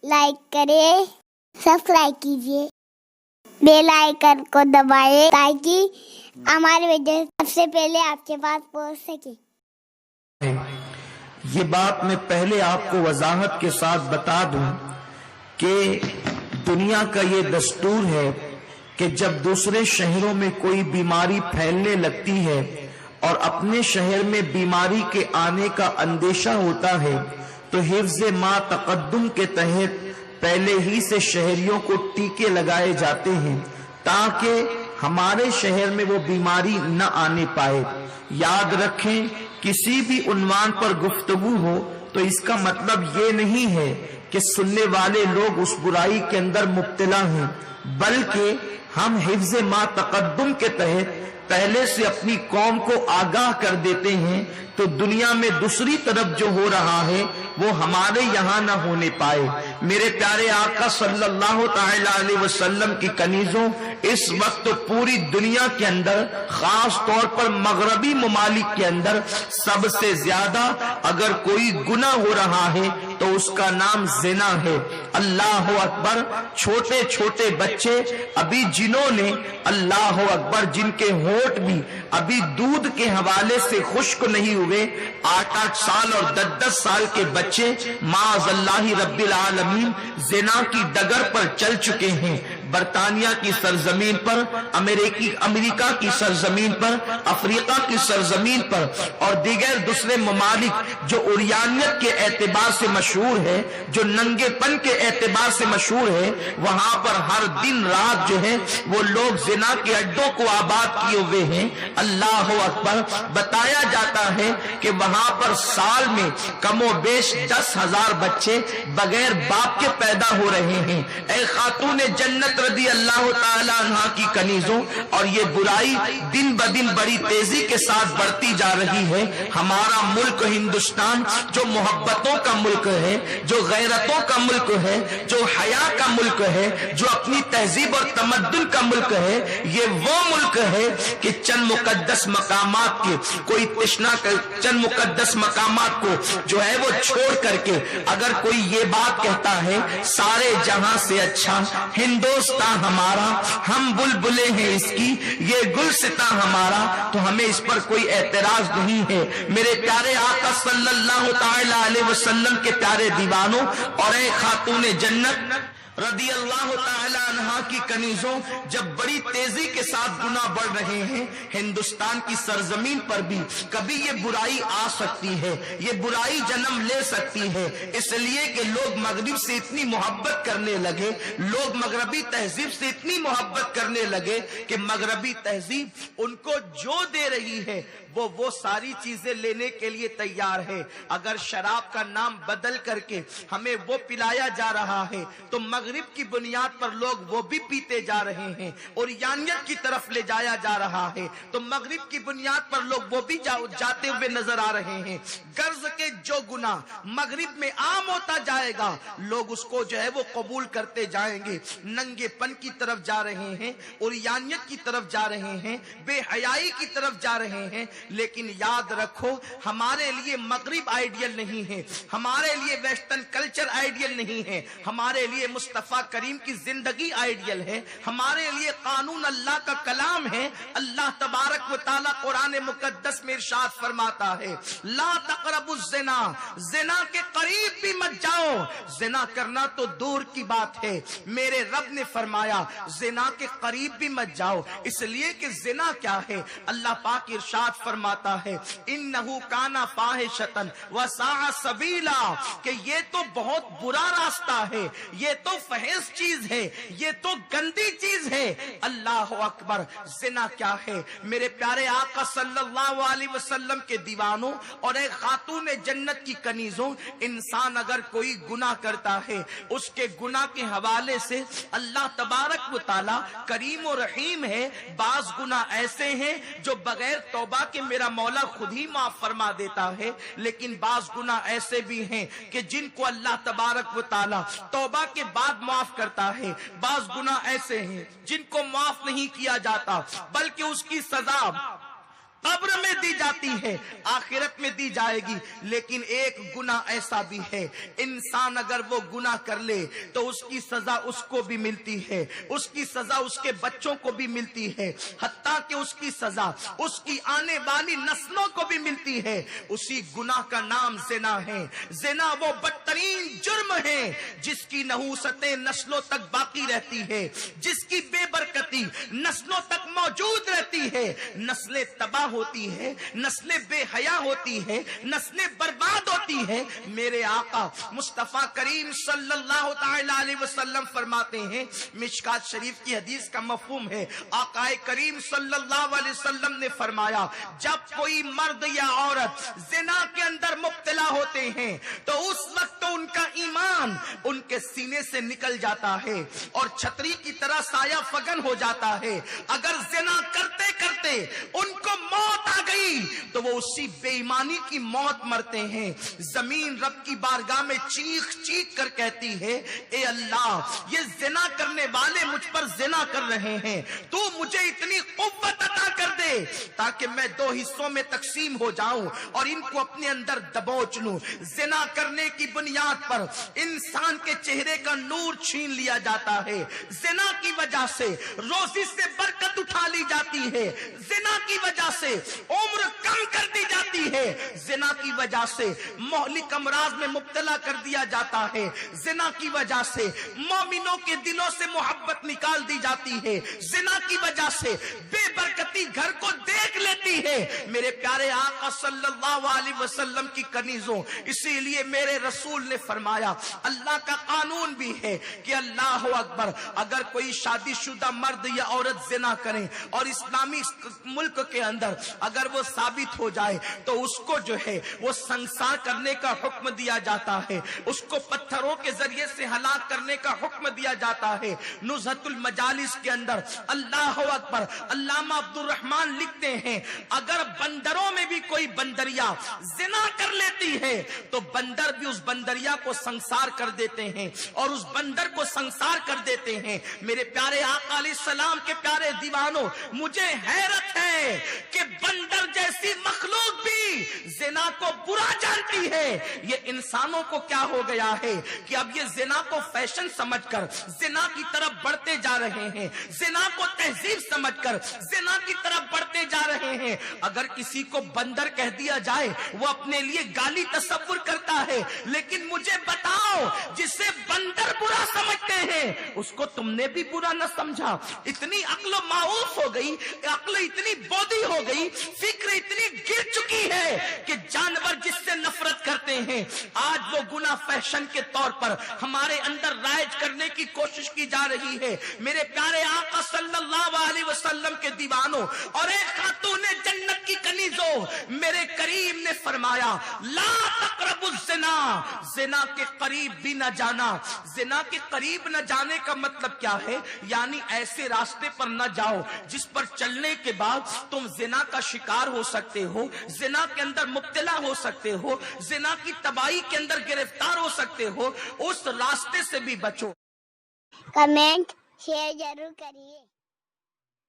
Like کریں، subscribe کیجیے، bell icon کو دبائیں تاکہ ہماری ویڈیو سب سے پہلے آپ کے پاس پہنچ سکے۔ یہ بات میں پہلے آپ کو وضاحت کے ساتھ بتا دوں کہ دنیا کا یہ دستور ہے کہ جب دوسرے شہروں میں کوئی بیماری پھیلنے لگتی ہے اور اپنے شہر میں بیماری کے آنے کا اندیشہ ہوتا ہے تو حفظ ما تقدم کے تحت پہلے ہی سے شہریوں کو ٹیکے لگائے جاتے ہیں تاکہ ہمارے شہر میں وہ بیماری نہ آنے پائے۔ یاد رکھیں، کسی بھی عنوان پر گفتگو ہو تو اس کا مطلب یہ نہیں ہے کہ سننے والے لوگ اس برائی کے اندر مبتلا ہیں، بلکہ ہم حفظ ما تقدم کے تحت پہلے سے اپنی قوم کو آگاہ کر دیتے ہیں تو دنیا میں دوسری طرف جو ہو رہا ہے وہ ہمارے یہاں نہ ہونے پائے۔ میرے پیارے آقا صلی اللہ تعالی علیہ وسلم کی کنیزوں، اس وقت پوری دنیا کے اندر، خاص طور پر مغربی ممالک کے اندر، سب سے زیادہ اگر کوئی گناہ ہو رہا ہے تو اس کا نام زنا ہے۔ اللہ اکبر! چھوٹے چھوٹے بچے ابھی جنہوں نے اللہ اکبر جن کے ہونٹ بھی ابھی دودھ کے حوالے سے خشک نہیں ہوئے، 8 سال اور 10 سال کے بچے معاذ اللہ رب العالمین زنا کی ڈگر پر چل چکے ہیں۔ برطانیہ کی سرزمین پر، امریکہ کی سرزمین پر، افریقہ کی سرزمین پر اور دیگر دوسرے ممالک جو عریانیت کے اعتبار سے مشہور ہے، جو ننگے پن کے اعتبار سے مشہور ہے، وہاں پر ہر دن رات جو ہے وہ لوگ زنا کے اڈوں کو آباد کیے ہوئے ہیں۔ اللہ اکبر! بتایا جاتا ہے کہ وہاں پر سال میں کم و بیش 10,000 بچے بغیر باپ کے پیدا ہو رہے ہیں۔ اے خاتون جنت رضی اللہ تعالی عنہ کی کنیزوں، اور یہ برائی دن بدن بڑی تیزی کے ساتھ بڑھتی جا رہی ہے۔ ہمارا ملک ہندوستان جو محبتوں کا ملک ہے، جو غیرتوں کا ملک ہے، جو حیا کا ملک ہے، جو اپنی تہذیب اور تمدن کا ملک ہے، یہ وہ ملک ہے کہ چند مقدس مقامات کے کوئی تشنا چند مقدس مقامات کو جو ہے وہ چھوڑ کر کے اگر کوئی یہ بات کہتا ہے سارے جہاں سے اچھا ہندوستان ہمارا، ہم بلبلے ہیں اس کی، یہ گلستاں ہمارا، تو ہمیں اس پر کوئی اعتراض نہیں ہے۔ میرے پیارے آقا صلی اللہ تعالی علیہ وسلم کے پیارے دیوانوں اور اے خاتون جنت رضی اللہ تعالی عنہ کی کنیزوں، جب بڑی تیزی کے ساتھ گناہ بڑھ رہے ہیں، ہندوستان کی سرزمین پر بھی کبھی یہ برائی آ سکتی ہے، یہ برائی جنم لے سکتی ہے، اس لیے کہ لوگ مغرب سے اتنی محبت کرنے لگے، لوگ مغربی تہذیب سے اتنی محبت کرنے لگے کہ مغربی تہذیب ان کو جو دے رہی ہے وہ ساری چیزیں لینے کے لیے تیار ہے۔ اگر شراب کا نام بدل کر کے ہمیں وہ پلایا جا رہا ہے تو مغرب کی بنیاد پر لوگ وہ بھی پیتے جا رہے ہیں، اور یانیت کی طرف لے جایا جا رہا ہے تو مغرب کی بنیاد پر لوگ وہ بھی جاتے ہوئے نظر آ رہے ہیں۔ غرض کے جو گناہ مغرب میں عام ہوتا جائے گا لوگ اس کو جو ہے وہ قبول کرتے جائیں گے، ننگے پن کی طرف جا رہے ہیں، اور یانیت کی طرف جا رہے ہیں، بے حیائی کی طرف جا رہے ہیں۔ لیکن یاد رکھو، ہمارے لیے مغرب آئیڈیل نہیں ہے، ہمارے لیے ویسٹرن کلچر آئیڈیل نہیں ہے، ہمارے لیے مصطفیٰ کریم کی زندگی آئیڈیل ہے، ہمارے لیے قانون اللہ کا کلام ہے۔ اللہ تبارک و تعالی قرآن مقدس میں ارشاد فرماتا ہے، لا تقربوا الزنا، زنا کے قریب بھی مت جاؤ۔ زنا کرنا تو دور کی بات ہے، میرے رب نے فرمایا زنا کے قریب بھی مت جاؤ، اس لیے کہ زنا کیا ہے؟ اللہ پاک ارشاد فرماتا ہے، انہو کانا فاحشۃ وساء سبیلا، کہ یہ تو بہت برا راستہ ہے، یہ تو فحش چیز ہے، یہ تو گندی چیز ہے۔ اللہ اکبر! زنا کیا ہے؟ میرے پیارے آقا صلی اللہ علیہ وسلم کے دیوانوں اور ایک خاتون جنت کی کنیزوں، انسان اگر کوئی گناہ کرتا ہے اس کے گناہ کے حوالے سے اللہ تبارک و تعالی کریم و رحیم ہے۔ بعض گناہ ایسے ہیں جو بغیر توبہ کے میرا مولا خود ہی معاف فرما دیتا ہے، لیکن بعض گناہ ایسے بھی ہیں کہ جن کو اللہ تبارک و تعالی توبہ کے بعد معاف کرتا ہے۔ بعض گناہ ایسے ہیں جن کو معاف نہیں کیا جاتا بلکہ اس کی سزا قبر میں دی جاتی ہے، آخرت میں دی جائے گی۔ لیکن ایک گناہ ایسا بھی ہے، انسان اگر وہ گناہ کر لے تو اس کی سزا اس کو بھی ملتی ہے، اس کی سزا اس کے بچوں کو بھی ملتی ہے، حتیٰ کہ اس کی سزا اس کی آنے والی نسلوں کو بھی ملتی ہے۔ اسی گناہ کا نام زنا ہے۔ زنا وہ بدترین جرم ہے جس کی نحوستیں نسلوں تک باقی رہتی ہے، جس کی بے برکتی نسلوں تک موجود رہتی ہے، نسلیں تباہ ہوتی ہے، نسلیں بے حیا ہوتی ہے، نسلیں برباد ہوتی ہے۔ میرے آقا مصطفیٰ کریم صلی اللہ تعالی علیہ وسلم فرماتے ہیں، مشکات شریف کی حدیث کا مفہوم ہے، آقا کریم صلی اللہ علیہ وسلم نے فرمایا جب کوئی مرد یا عورت زنا کے اندر مبتلا ہوتے ہیں تو اس وقت تو ان کا ایمان ان کے سینے سے نکل جاتا ہے اور چھتری کی طرح سایہ فگن ہو جاتا ہے۔ اگر زنا کرتے کرتے ان کو موت آ گئی تو وہ اسی بے ایمانی کی موت مرتے ہیں۔ زمین رب کی بارگاہ میں چیخ چیخ کر کہتی ہے، اے اللہ یہ زنا کرنے والے مجھ پر زنا کر رہے ہیں، تو مجھے اتنی قوت عطا کر دے تاکہ میں دو حصوں میں تقسیم ہو جاؤں اور ان کو اپنے اندر دبوچ لوں۔ زنا کرنے کی بنیاد پر انسان کے چہرے کا نور چھین لیا جاتا ہے، زنا کی وجہ سے روزی سے برکت اٹھا لی جاتی ہے، زنا کی وجہ سے عمر کم کر دی جاتی ہے، زنا کی وجہ سے مہلک امراض میں مبتلا کر دیا جاتا ہے، زنا کی وجہ سے مومنوں کے دلوں سے محبت نکال دی جاتی ہے، زنا کی وجہ سے بے برکتی گھر کو دیکھ لیتی ہے۔ میرے پیارے آقا صلی اللہ علیہ وسلم کی کنیزوں، اسی لیے میرے رسول نے فرمایا اللہ کا قانون بھی ہے کہ اللہ اکبر، اگر کوئی شادی شدہ مرد یا عورت زنا کریں اور اسلامی ملک کے اندر اگر وہ ثابت ہو جائے تو اس کو جو ہے وہ سنسار کرنے کا حکم دیا جاتا ہے، اس کو پتھروں کے ذریعے سے ہلاک کرنے کا حکم دیا جاتا ہے۔ نزہت المجالس کے اندر اللہ اکبر علامہ عبد الرحمن لکھتے ہیں اگر بندروں میں بھی کوئی بندریا زنا کر لیتی ہے تو بندر بھی اس بندریا کو سنسار کر دیتے ہیں اور اس بندر کو سنسار کر دیتے ہیں۔ میرے پیارے آقا علیہ السلام کے پیارے دیوانوں، مجھے حیرت ہے کہ بندر جیسی مخلوق بھی زنا کو برا جانتی ہے۔ یہ انسانوں کو کیا ہو گیا ہے کہ اب یہ زنا کو فیشن سمجھ کر زنا کی طرف بڑھتے جا رہے ہیں، زنا کو تہذیب سمجھ کر زنا کی طرف بڑھتے جا رہے ہیں۔ اگر کسی کو بندر کہہ دیا جائے وہ اپنے لیے گالی تصور کرتا ہے، لیکن مجھے بتاؤ جسے بندر برا سمجھتے ہیں اس کو تم نے بھی برا نہ سمجھا۔ اتنی عقل و معاف ہو گئی، عقل اتنی بودی ہو گئی، فکر اتنی گر چکی ہے کہ جانور جس سے نفرت کرتے ہیں آج وہ گناہ فیشن کے طور پر ہمارے اندر رائج کرنے کی کوشش کی جا رہی ہے۔ میرے پیارے آقا صلی اللہ علیہ وسلم کے دیوانوں اور ایک خاتون جنت کی کنیزوں، میرے کریم نے فرمایا لا تقربوا الزنا، زنا کے قریب بھی نہ جانا۔ زنا کے قریب نہ جانے کا مطلب کیا ہے؟ یعنی ایسے راستے پر نہ جاؤ جس پر چلنے کے بعد تم زنا کا شکار ہو سکتے ہو، زنا کے اندر مبتلا ہو سکتے ہو، زنا کی تباہی کے اندر گرفتار ہو سکتے ہو، اس راستے سے بھی بچو۔ کمنٹ شیئر ضرور کریے۔